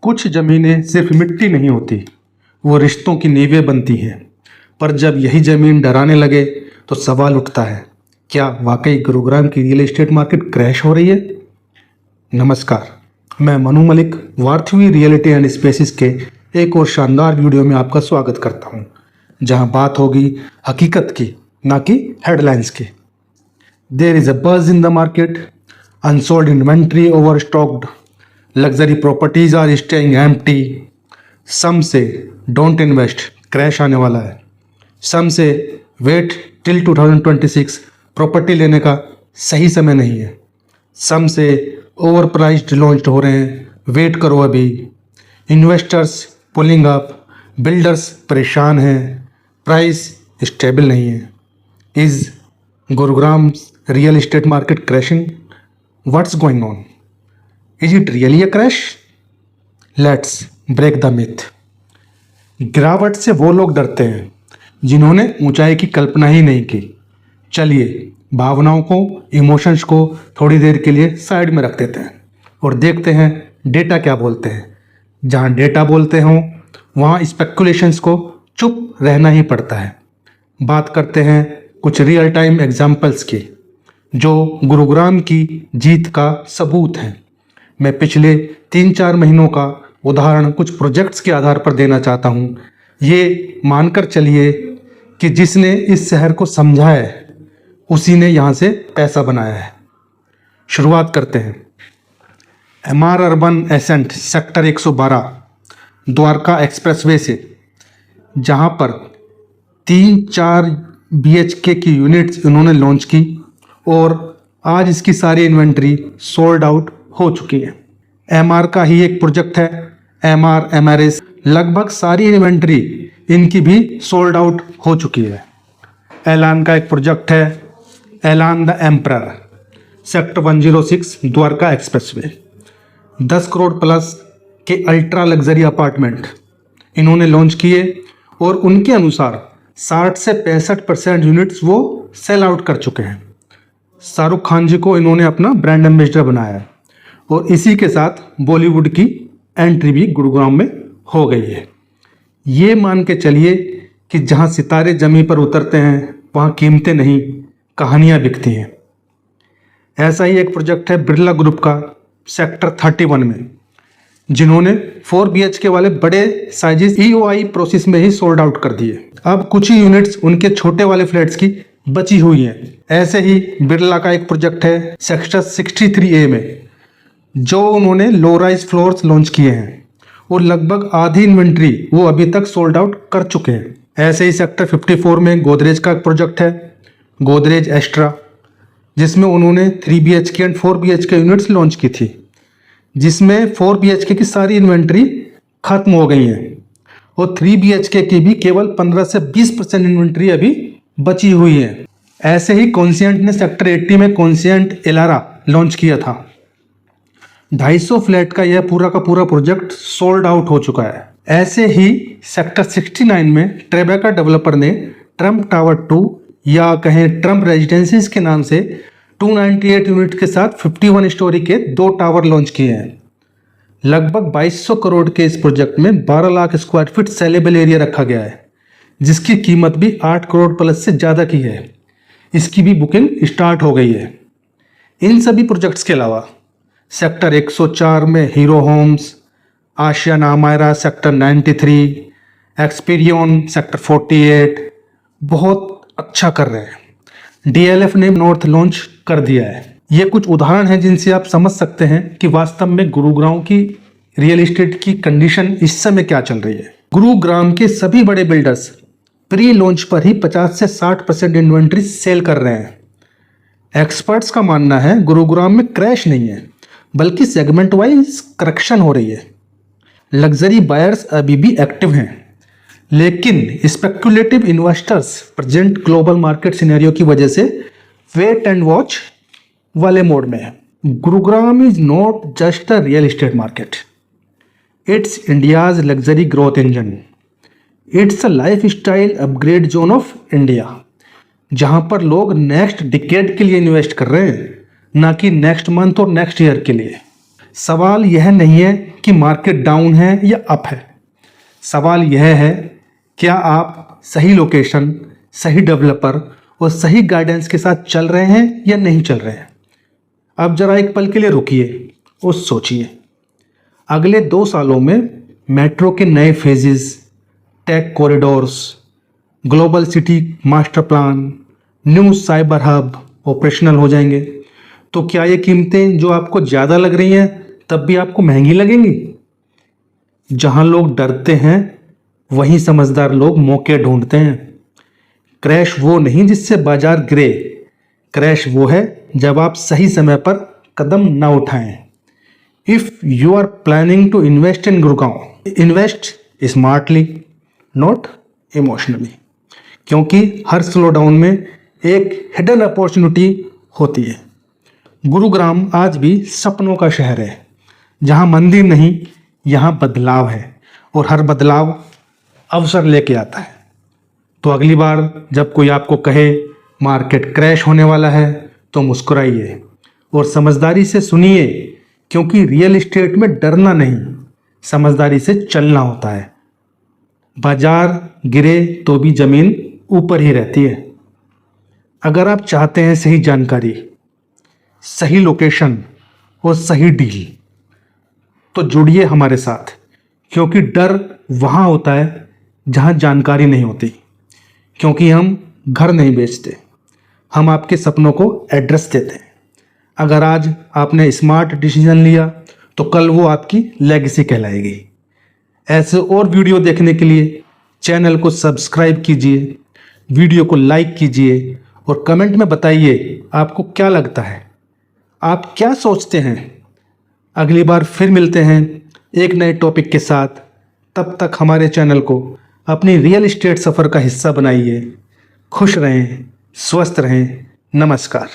कुछ ज़मीनें सिर्फ मिट्टी नहीं होती, वो रिश्तों की नींवें बनती हैं। पर जब यही ज़मीन डराने लगे तो सवाल उठता है, क्या वाकई गुरुग्राम की रियल एस्टेट मार्केट क्रैश हो रही है? नमस्कार, मैं मनु मलिक वार्थवी रियलिटी एंड स्पेसिस के एक और शानदार वीडियो में आपका स्वागत करता हूं, जहां बात होगी हकीकत की, ना कि हेडलाइंस की। There is a buzz in the market, unsold inventory overstocked, luxury properties are staying empty. Some say don't invest, crash आने वाला है। सम से वेट टिल 2026, प्रॉपर्टी लेने का सही समय नहीं है। सम से ओवर प्राइस्ड लॉन्च हो रहे हैं, वेट करो अभी। इन्वेस्टर्स पुलिंग अप, बिल्डर्स परेशान हैं, प्राइस स्टेबल नहीं है। Is Gurugram real estate market crashing? What's going on? Is it really a crash? Let's break the myth. गिरावट से वो लोग डरते हैं जिन्होंने ऊंचाई की कल्पना ही नहीं की। चलिए भावनाओं को, इमोशंस को थोड़ी देर के लिए साइड में रख देते हैं और देखते हैं डेटा क्या बोलते हैं। जहां डेटा बोलते हों वहां स्पेकुलेशंस को चुप रहना ही पड़ता है। बात करते हैं कुछ रियल टाइम एग्जाम्पल्स की जो गुरुग्राम की जीत का सबूत हैं। मैं पिछले 3-4 महीनों का उदाहरण कुछ प्रोजेक्ट्स के आधार पर देना चाहता हूँ। ये मानकर चलिए कि जिसने इस शहर को समझा है उसी ने यहाँ से पैसा बनाया है। शुरुआत करते हैं Emaar urban ascent sector 112 Dwarka expressway से, जहाँ पर 3-4 BHK की यूनिट्स इन्होंने लॉन्च की और आज इसकी सारी इन्वेंट्री सोल्ड आउट हो चुकी है। एमआर का ही एक प्रोजेक्ट है एमआर एमआरएस, लगभग सारी इन्वेंट्री इनकी भी सोल्ड आउट हो चुकी है। एलान का एक प्रोजेक्ट है एलान the emperor sector 106 Dwarka expressway. 10 crore plus के अल्ट्रा लग्जरी अपार्टमेंट इन्होंने लॉन्च किए और उनके अनुसार 60 से 65% यूनिट्स वो सेल आउट कर चुके हैं। शाहरुख खान जी को इन्होंने अपना ब्रांड एम्बेसडर बनाया है और इसी के साथ बॉलीवुड की एंट्री भी गुरुग्राम में हो गई है। ये मान के चलिए कि जहां सितारे जमीन पर उतरते हैं वहां कीमतें नहीं, कहानियां बिकती हैं। ऐसा ही एक प्रोजेक्ट है बिरला ग्रुप का सेक्टर 31 में, जिन्होंने 4 BHK वाले बड़े साइजेस EOI प्रोसेस में ही सोल्ड आउट कर दिए। अब कुछ ही यूनिट्स उनके छोटे वाले फ्लैट्स की बची हुई हैं। ऐसे ही बिरला का एक प्रोजेक्ट है सेक्टर 63A में, जो उन्होंने लो राइज फ्लोर्स लॉन्च किए हैं और लगभग आधी इन्वेंट्री वो अभी तक सोल्ड आउट कर चुके हैं। ऐसे ही सेक्टर 54 में गोदरेज का एक प्रोजेक्ट है गोदरेज एस्ट्रा, जिसमें उन्होंने 3 BHK and 4 BHK units launch की थी, जिसमें 4 BHK की सारी इन्वेंट्री खत्म हो गई है और 3 BHK की भी केवल 15 से 20% इन्वेंट्री अभी बची हुई है। ऐसे ही कॉन्सियंट ने सेक्टर 80 में कॉन्सियंट एलारा लॉन्च किया था। 250 फ्लैट का यह पूरा का पूरा प्रोजेक्ट सोल्ड आउट हो चुका है। ऐसे ही सेक्टर 69 में ट्रेबेका डेवलपर ने ट्रम्प टावर 2 या कहें ट्रम्प रेजिडेंसीज के नाम से 298 यूनिट के साथ 51 स्टोरी के 2 टावर लॉन्च किए हैं। लगभग 2200 करोड़ के इस प्रोजेक्ट में 12 lakh square feet saleable area रखा गया है, जिसकी कीमत भी 8 करोड़ प्लस से ज़्यादा की है। इसकी भी बुकिंग स्टार्ट हो गई है। इन सभी प्रोजेक्ट्स के अलावा सेक्टर 104 में हीरो होम्स, आशियाना अमायरा सेक्टर 93, एक्सपीरियन सेक्टर 48 बहुत अच्छा कर रहे हैं। DLF ने नॉर्थ लॉन्च कर दिया है। ये कुछ उदाहरण हैं जिनसे आप समझ सकते हैं कि वास्तव में गुरुग्राम की रियल एस्टेट की कंडीशन इस समय क्या चल रही है। गुरुग्राम के सभी बड़े बिल्डर्स प्री लॉन्च पर ही 50 से 60% इन्वेंट्री सेल कर रहे हैं। एक्सपर्ट्स का मानना है गुरुग्राम में क्रैश नहीं है, बल्कि सेगमेंट वाइज करेक्शन हो रही है। लग्जरी बायर्स अभी भी एक्टिव हैं, लेकिन speculative investors present global market scenario की वजह से वेट एंड वॉच वाले मोड में है। Gurugram is not just a real estate market, it's India's luxury growth engine. It's a life style upgrade zone of India, जहां पर लोग नेक्स्ट डिकेड के लिए इन्वेस्ट कर रहे हैं, ना कि नेक्स्ट मंथ और नेक्स्ट ईयर के लिए। सवाल यह नहीं है कि मार्केट डाउन है या अप है। सवाल यह है, क्या आप सही लोकेशन, सही डेवलपर और सही गाइडेंस के साथ चल रहे हैं या नहीं चल रहे हैं। अब जरा एक पल के लिए रुकिए और सोचिए, अगले 2 सालों में मेट्रो के नए phases, tech corridors, global city master plan, new cyber hub operational हो जाएंगे, तो क्या ये कीमतें जो आपको ज़्यादा लग रही हैं तब भी आपको महंगी लगेंगी। जहां लोग डरते हैं वहीं समझदार लोग मौके ढूंढते हैं। क्रैश वो नहीं जिससे बाजार गिरे, क्रैश वो है जब आप सही समय पर कदम ना उठाएं। If you are planning to invest in Gurgaon, invest smartly, not emotionally, क्योंकि हर स्लो डाउन में एक हिडन अपॉर्चुनिटी होती है। गुरुग्राम आज भी सपनों का शहर है, जहां मंदिर नहीं, यहाँ बदलाव है, और हर बदलाव अवसर लेके आता है। तो अगली बार जब कोई आपको कहे मार्केट क्रैश होने वाला है तो मुस्कुराइए और समझदारी से सुनिए, क्योंकि रियल एस्टेट में डरना नहीं, समझदारी से चलना होता है। बाजार गिरे तो भी जमीन ऊपर ही रहती है। अगर आप चाहते हैं सही जानकारी, सही लोकेशन और सही डील, तो जुड़िए हमारे साथ, क्योंकि डर वहाँ होता है जहाँ जानकारी नहीं होती। क्योंकि हम घर नहीं बेचते, हम आपके सपनों को एड्रेस देते हैं। अगर आज आपने स्मार्ट डिसीजन लिया तो कल वो आपकी लेगेसी कहलाएगी। ऐसे और वीडियो देखने के लिए चैनल को सब्सक्राइब कीजिए, वीडियो को लाइक कीजिए और कमेंट में बताइए आपको क्या लगता है, आप क्या सोचते हैं। अगली बार फिर मिलते हैं एक नए टॉपिक के साथ। तब तक हमारे चैनल को अपनी रियल एस्टेट सफ़र का हिस्सा बनाइए। खुश रहें, स्वस्थ रहें। नमस्कार।